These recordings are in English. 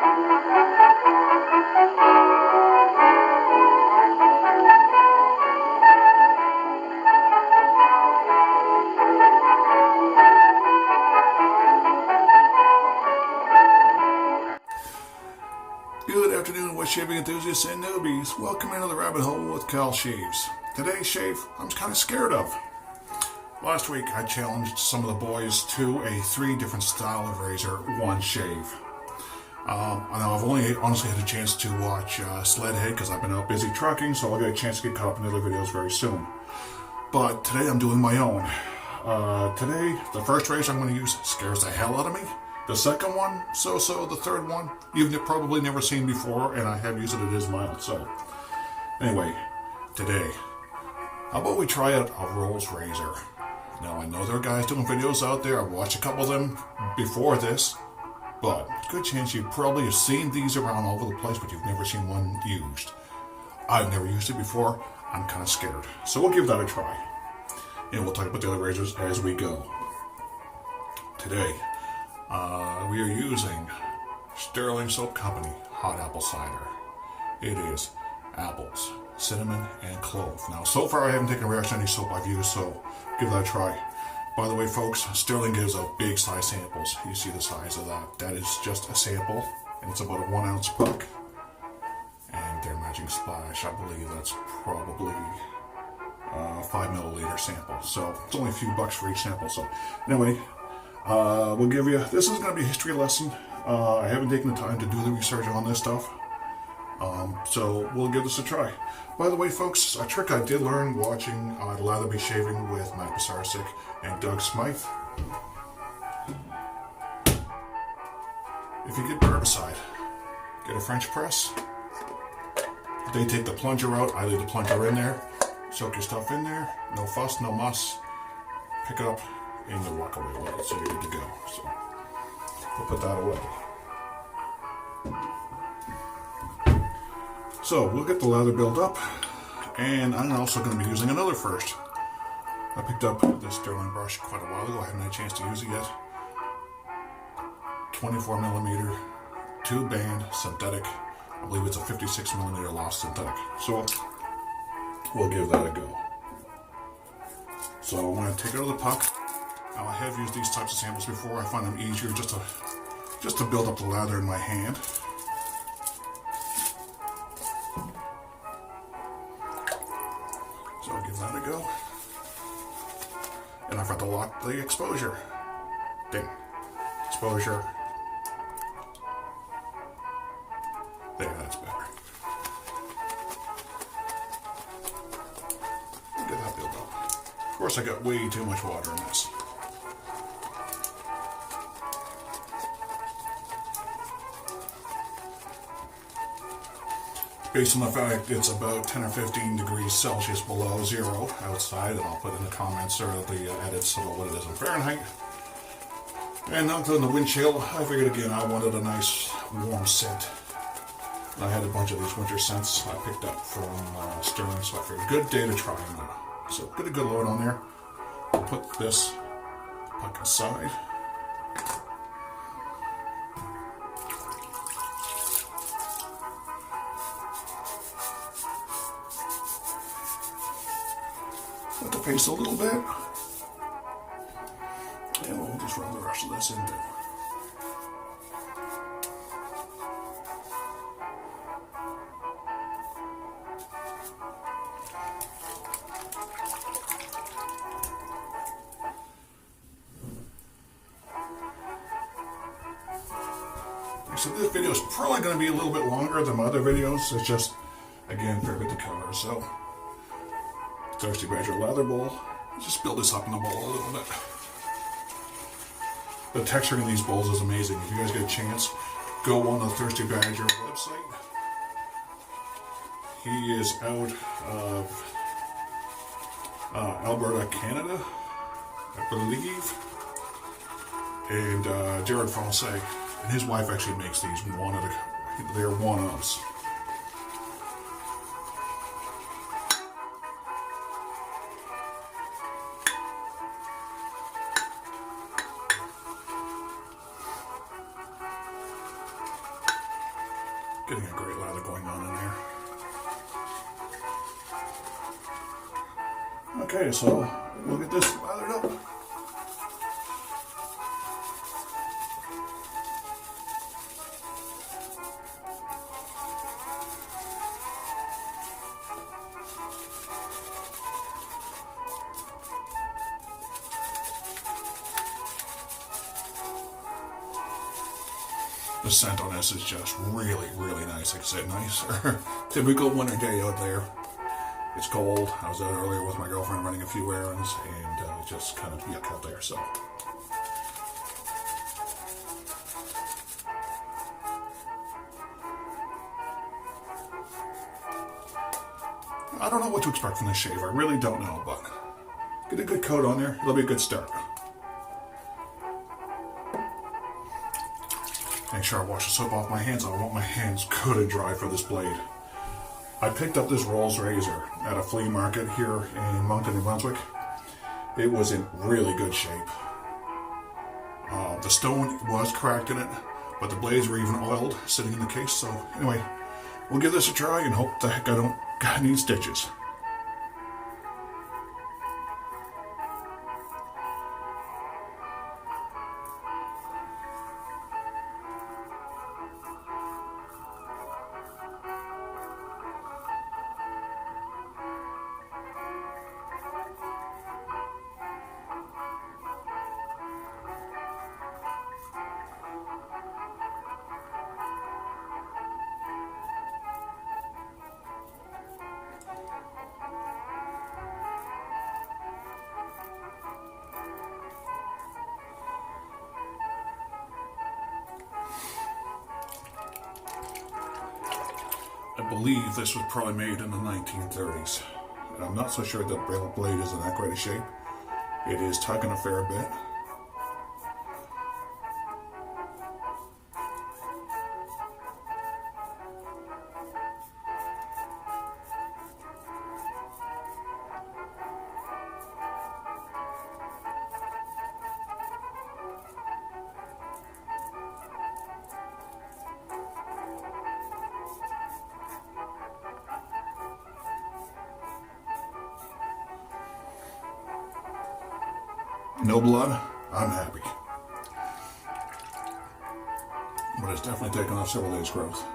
Good afternoon, wood shaving enthusiasts and newbies. Welcome into the rabbit hole with Cal Shaves. Today's shave I'm kind of scared of. Last week I challenged some of the boys to a 3 different style of razor, one shave. I know I've only honestly had a chance to watch Sledhead because I've been out busy trucking, so I'll get a chance to get caught up in other videos very soon. But today I'm doing my own. Today, the first razor I'm going to use scares the hell out of me. The second one, so-so. The third one, you've probably never seen before, and I have used it. It is mild. So, anyway, today, how about we try out a Rolls razor? Now, I know there are guys doing videos out there. I've watched a couple of them before this, but good chance you probably have seen these around all over the place, but you've never seen one used. I've never used it before. I'm kind of scared. So we'll give that a try. And we'll talk about the other razors as we go. Today, we are using Sterling Soap Company Hot Apple Cider. It is apples, cinnamon, and clove. Now, so far I haven't taken a reaction to any soap I've used, so give that a try. By the way, folks, Sterling gives out big size samples. You see the size of that. That is just a sample, and it's about a 1 ounce puck. And their Magic Splash, I believe that's probably 5 milliliter sample. So it's only a few bucks for each sample. So anyway, we'll give you, this is going to be a history lesson. I haven't taken the time to do the research on this stuff. So we'll give this a try. By the way, folks, a trick I did learn watching Lather Shaving with Matt Pisarcik and Douglas Smythe. If you get herbicide, get a French press. They take the plunger out, I leave the plunger in there. Soak your stuff in there, no fuss, no muss. Pick it up and you walk away with it, so you're good to go. So we'll put that away. So we'll get the lather built up, and I'm also going to be using another first. I picked up this Sterling brush quite a while ago. I haven't had a chance to use it yet. 24 millimeter, 2-band synthetic. I believe it's a 56 millimeter lost synthetic. So we'll give that a go. So I'm going to take it out of the puck. Now, I have used these types of samples before. I find them easier just to build up the lather in my hand. So I'll give that a go. And I forgot to lock the exposure. Ding. Exposure. There, that's better. Get that built up. Of course, I got way too much water in this. Based on the fact it's about 10 or 15 degrees Celsius below zero outside, and I'll put in the comments or the edits about what it is in Fahrenheit. And not in the wind chill, I figured again I wanted a nice warm scent. And I had a bunch of these winter scents I picked up from Sterling, so I figured good day to try them out. So put a good load on there. I'll put this puck aside. Let the paste a little bit. And we'll just run the rest of this into. So this video is probably going to be a little bit longer than my other videos. It's just, again, fair bit to cover. So, Thirsty Badger lather bowl. Just build this up in the bowl a little bit. The texture in these bowls is amazing. If you guys get a chance, go on the Thirsty Badger website. He is out of Alberta, Canada, I believe. And Jared Francais. And his wife actually makes these they're one-ofs. Getting a great lather going on in there. Okay, so we'll get this lathered up. The scent on this is just really, really nice. Like I said, nicer. Typical winter day out there. It's cold. I was out earlier with my girlfriend running a few errands, and just kind of yuck out there. So I don't know what to expect from this shave. I really don't know, but get a good coat on there. It'll be a good start. Make sure I wash the soap off my hands. I want my hands good and dry for this blade. I picked up this Rolls razor at a flea market here in Moncton, New Brunswick. It was in really good shape. The stone was cracked in it, but the blades were even oiled, sitting in the case. So anyway, we'll give this a try and hope the heck I don't need stitches. I believe this was probably made in the 1930s. And I'm not so sure that the blade is in that great a shape. It is tugging a fair bit. No blood, I'm happy. But it's definitely taken off several days' growth.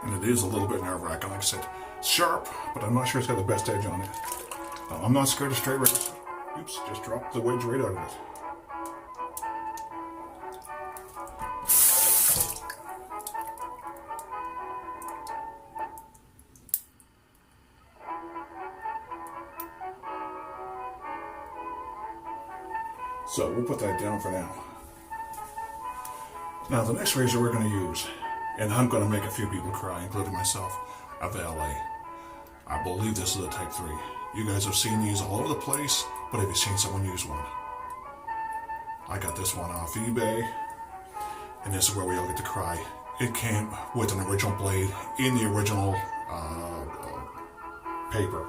And it is a little bit nerve-wracking. Like I said, it's sharp, but I'm not sure it's got the best edge on it. I'm not scared of straight razors. Oops, just dropped the wedge right out of it. So we'll put that down for now. Now the next razor we're going to use, and I'm going to make a few people cry, including myself, a Valet. I believe this is a Type 3. You guys have seen these all over the place, but have you seen someone use one? I got this one off eBay, and this is where we all get to cry. It came with an original blade in the original paper,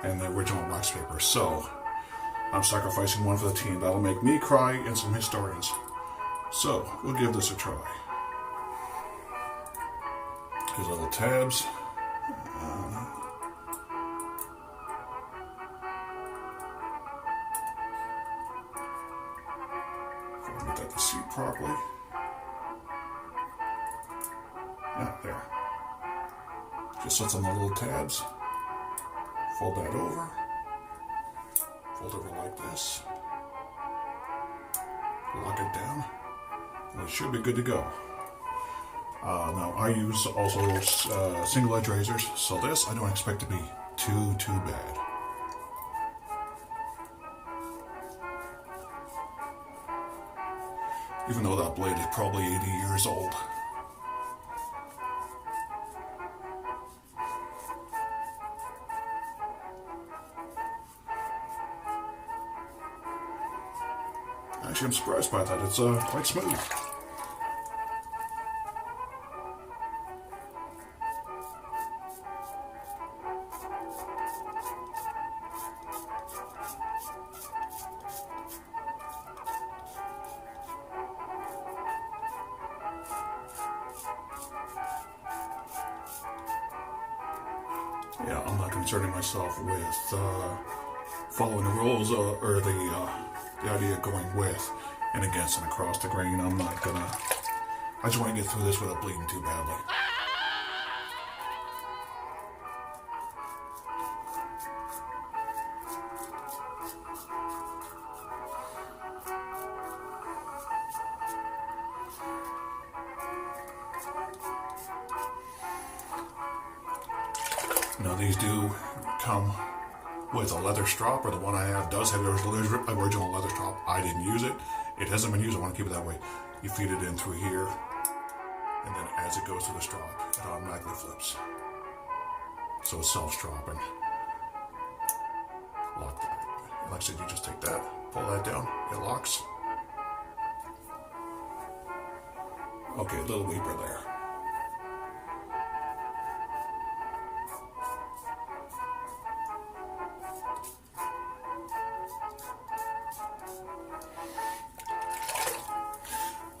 and the original wax paper. So I'm sacrificing one for the team. That'll make me cry and some historians. So we'll give this a try. Here's little tabs. Get that to seat properly. Yeah, there. Just sits on the little tabs. Fold that over. Fold over like this. Lock it down. And it should be good to go. Now I use also single edge razors, so this I don't expect to be too bad. Even though that blade is probably 80 years old. Actually, I'm surprised by that. It's quite smooth. Yeah, I'm not concerning myself with following the rules or the idea of going with and against and across the grain. I'm not gonna. I just want to get through this without bleeding too badly. Now these do come with a leather strap, or the one I have does have the original leather strap. I didn't use it. It hasn't been used. I want to keep it that way. You feed it in through here, and then as it goes to the strap, it automatically flips. So it's self-stropping. Lock that. Like I said, you just take that, pull that down, it locks. Okay, a little weeper there.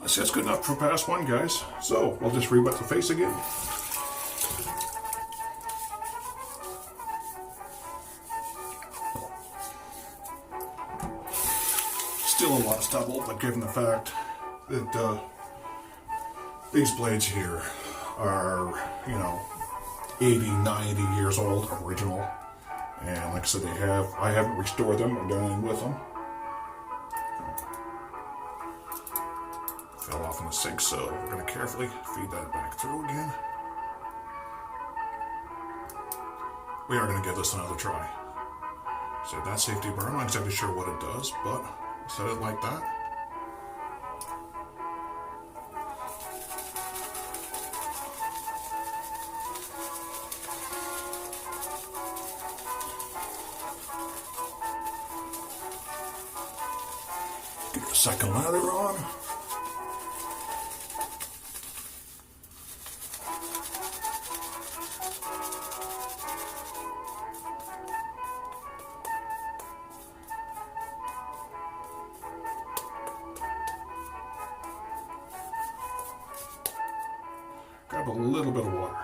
See, that's good enough for pass one, guys. So we'll just rebut the face again. Still a lot of stubble, but given the fact that these blades here are, 80, 90 years old, original, and like I said, I haven't restored them or done anything with them. Fell off in the sink, so we're going to carefully feed that back through again. We are going to give this another try. So that safety burn, I'm not exactly sure what it does, but set it like that. Get the second lather on. Grab a little bit of water.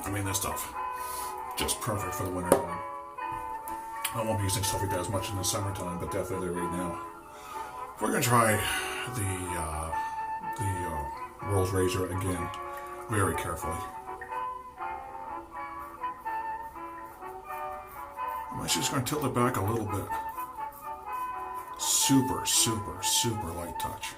I mean, this stuff, just perfect for the winter time. I won't be using stuff like that as much in the summertime, but definitely right now. We're going to try the Rolls Razor again, very carefully. I'm actually just going to tilt it back a little bit. Super, super, super light touch.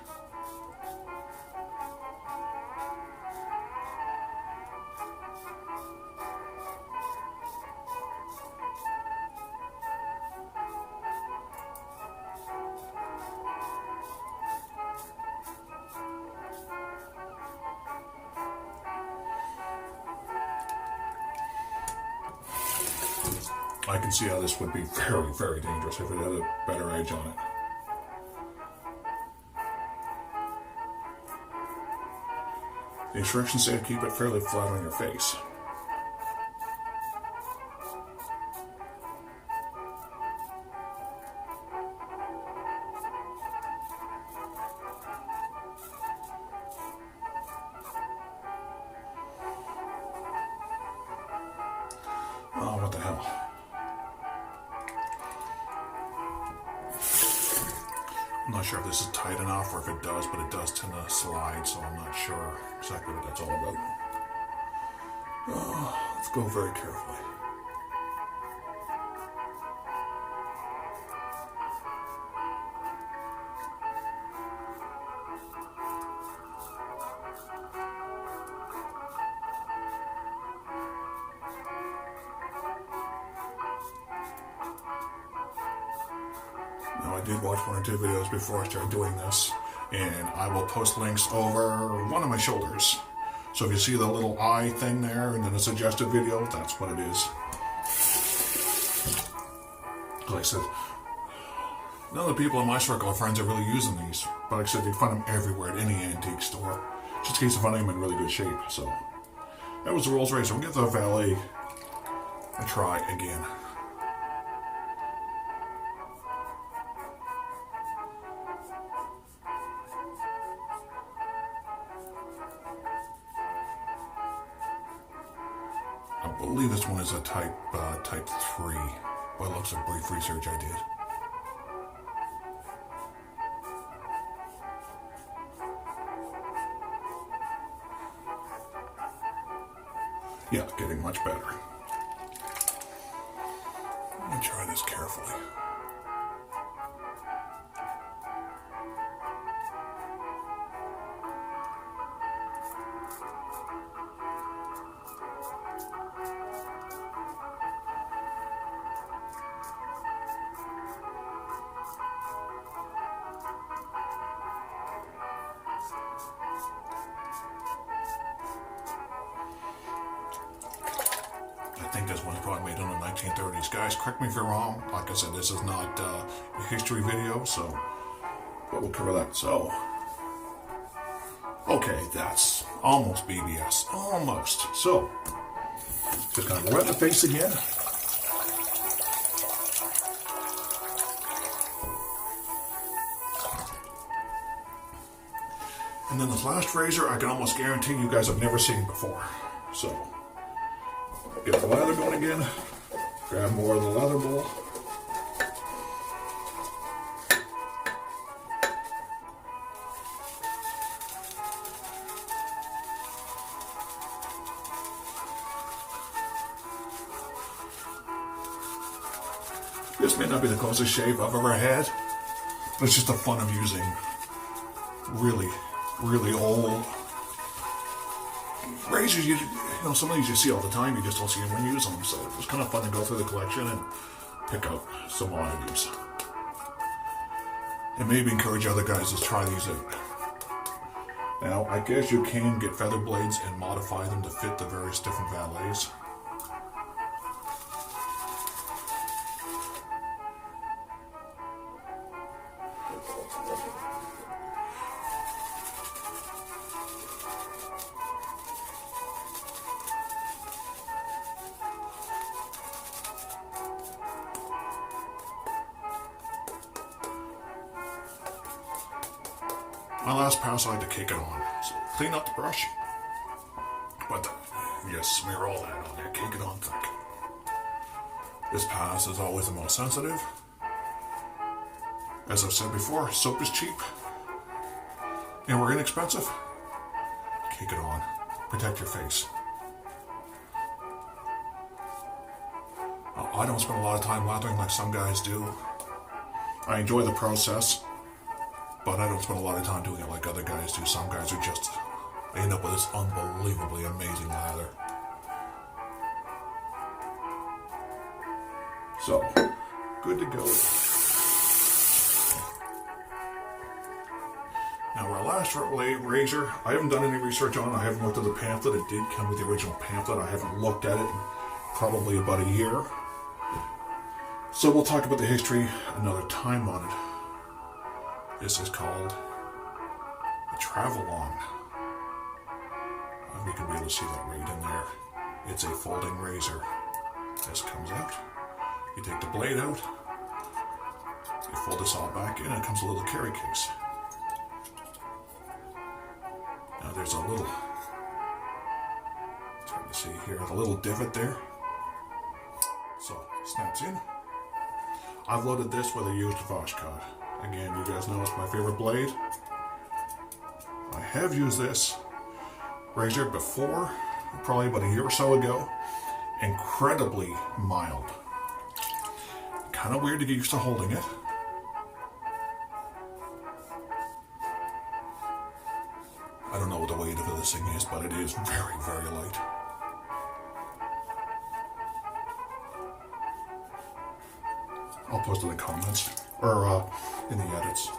I can see how this would be very, very dangerous if it had a better edge on it. The instructions say to keep it fairly flat on your face. Oh, what the hell. I'm not sure if this is tight enough or if it does, but it does tend to slide, so I'm not sure exactly what that's all about. Let's go very carefully. Now, I did watch one or two videos before I started doing this, and I will post links over one of my shoulders. So if you see the little eye thing there and then a suggested video, that's what it is. Like I said, None of the people in my circle of friends are really using these, but like I said, you find them everywhere at any antique store. Just in case you find them in really good shape. So that was the Rolls Razor. We'll give the Valet a try again. I believe this one is a type 3. By the looks of brief research I did. Yeah, getting much better. Let me try this carefully. I think this one's probably made in the 1930s. Guys, correct me if you're wrong. Like I said, this is not a history video, so but we'll cover that. So, okay, that's almost BBS. Almost. So, just gonna wet the face again. And then this last razor, I can almost guarantee you guys have never seen before. So, get the lather going again. Grab more of the lather bowl. This may not be the closest shave I've ever had, but it's just the fun of using really, really old razors. You know, some of these you see all the time, you just don't see them when you use them. So it was kind of fun to go through the collection and pick out some oddities. And maybe encourage other guys to try these out. Now, I guess you can get feather blades and modify them to fit the various different valets. My last pass, I had to cake it on. So clean up the brush, but you smear all that on there, cake it on thick. This pass is always the most sensitive. As I've said before, soap is cheap, and we're inexpensive. Cake it on. Protect your face. I don't spend a lot of time lathering like some guys do. I enjoy the process, but I don't spend a lot of time doing it like other guys do. Some guys are just, they end up with this unbelievably amazing lather. So, good to go. Now our last razor, I haven't done any research on it. I haven't looked at the pamphlet. It did come with the original pamphlet. I haven't looked at it in probably about a year. So we'll talk about the history another time on it. This is called a Travalong. You can really see that right in there. It's a folding razor. This comes out. You take the blade out. You fold this all back in, and it comes a little carry case. Now there's a little, it's hard to see here, a little divot there. So it snaps in. I've loaded this with a used Vashcott. Again, you guys know it's my favorite blade. I have used this razor before, probably about a year or so ago. Incredibly mild. Kind of weird to get used to holding it. I don't know what the weight of this thing is, but it is very, very light. I'll post in the comments, or in the edits.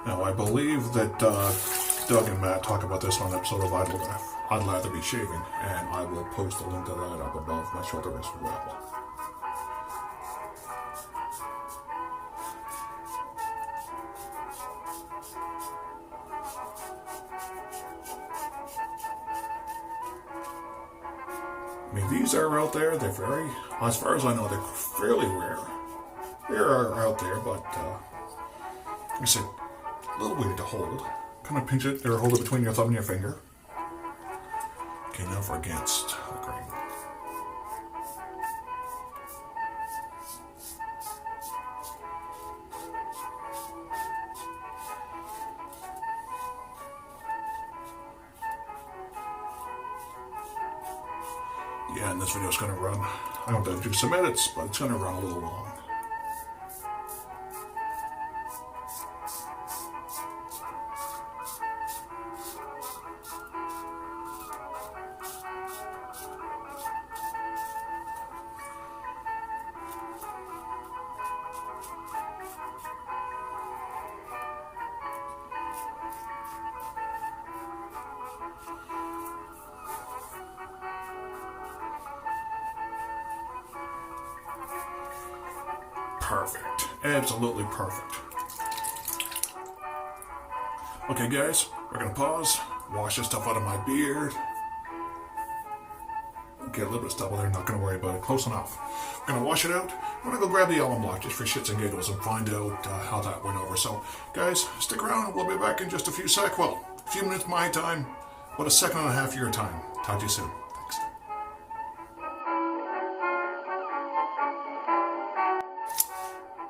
Now, I believe that Doug and Matt talk about this on an episode of I'd Lather Be Shaving, and I will post a link to that up above my shoulder as well. I mean, these are out there. They're very, as far as I know, they're fairly rare. They are out there, but like I said, a little weird to hold. Kind of pinch it or hold it between your thumb and your finger. Okay, now for against the grain. Yeah, and this video is going to run. I don't have to do some edits, but it's going to run a little long. Perfect. Absolutely perfect. Okay, guys, we're going to pause, wash this stuff out of my beard. Get a little bit of stuff out there, not going to worry about it. Close enough. We're going to wash it out. I'm going to go grab the alum block just for shits and giggles and find out how that went over. So, guys, stick around. We'll be back in just a few seconds. Well, a few minutes my time, about a second and a half your time. Talk to you soon. Thanks.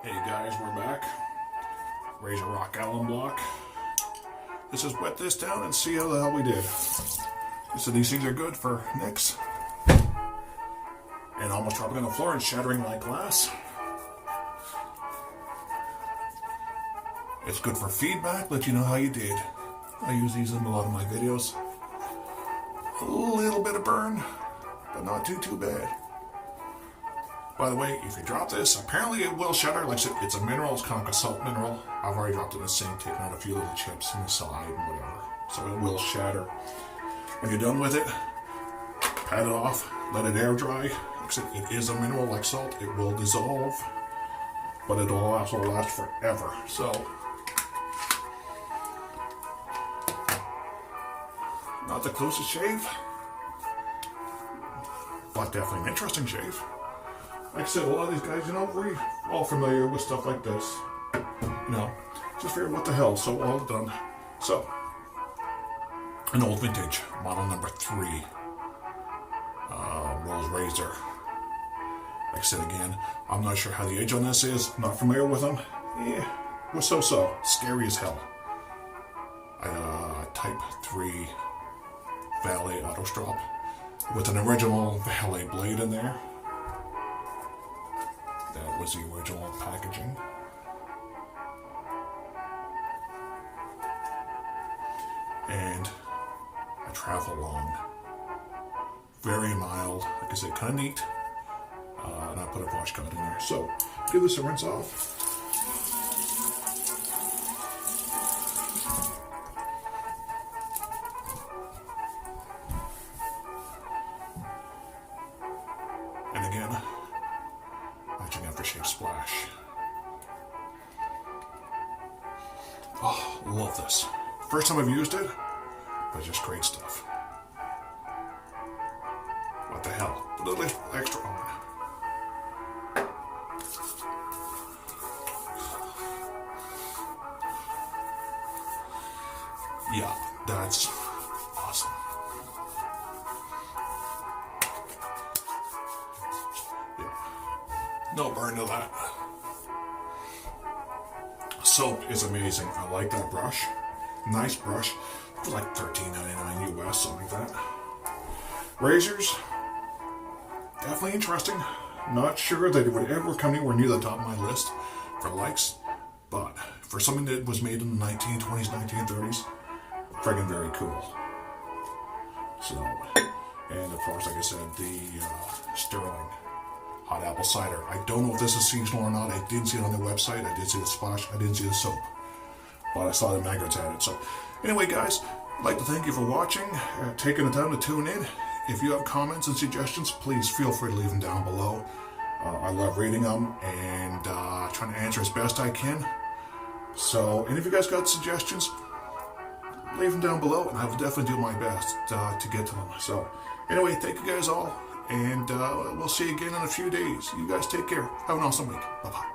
Hey guys, we're back. Razor Rock alum block. Let's just wet this down and see how the hell we did. So these things are good for nicks. And almost dropping on the floor and shattering like glass. It's good for feedback, let you know how you did. I use these in a lot of my videos. A little bit of burn, but not too bad. By the way, if you drop this, apparently it will shatter. Like I said, it's a mineral, it's kind of like a salt mineral. I've already dropped it in the sink, taken out a few little chips in the side and whatever. So it will shatter. When you're done with it, pat it off, let it air dry. Like I said, it is a mineral like salt. It will dissolve, but it'll also last forever. So, not the closest shave, but definitely an interesting shave. Like I said, a lot of these guys, we're all familiar with stuff like this. Just figure what the hell, so all done. So, an old vintage, model number 3, Rose Razor. Like I said again, I'm not sure how the age on this is, I'm not familiar with them. Yeah, we're so, scary as hell. Type 3 Valet Autostrop with an original Valet blade in there. That was the original packaging. And a Travalong. Very mild, like I said, kind of neat. And I put a wash guard in there. So, give this a rinse off. And again, matching aftershave splash. Oh, love this. First time I've used it, but just great stuff. What the hell? A little extra on. Yeah, that's awesome. Yeah. No burn to that. Soap is amazing. I like that brush. Nice brush. It was like $13.99 US, something like that. Razors, definitely interesting. Not sure that it would ever come anywhere near the top of my list for likes, but for something that was made in the 1920s, 1930s, friggin' very cool. So, and of course, like I said, the Sterling hot apple cider. I don't know if this is seasonal or not. I didn't see it on their website. I did see the splash. I didn't see the soap. But I saw the Maggard's had it. So anyway, guys, I'd like to thank you for watching, taking the time to tune in. If you have comments and suggestions, please feel free to leave them down below. I love reading them and trying to answer as best I can. So, and if you guys got suggestions, leave them down below, and I will definitely do my best to get to them. So, anyway, thank you guys all, and we'll see you again in a few days. You guys take care. Have an awesome week. Bye-bye.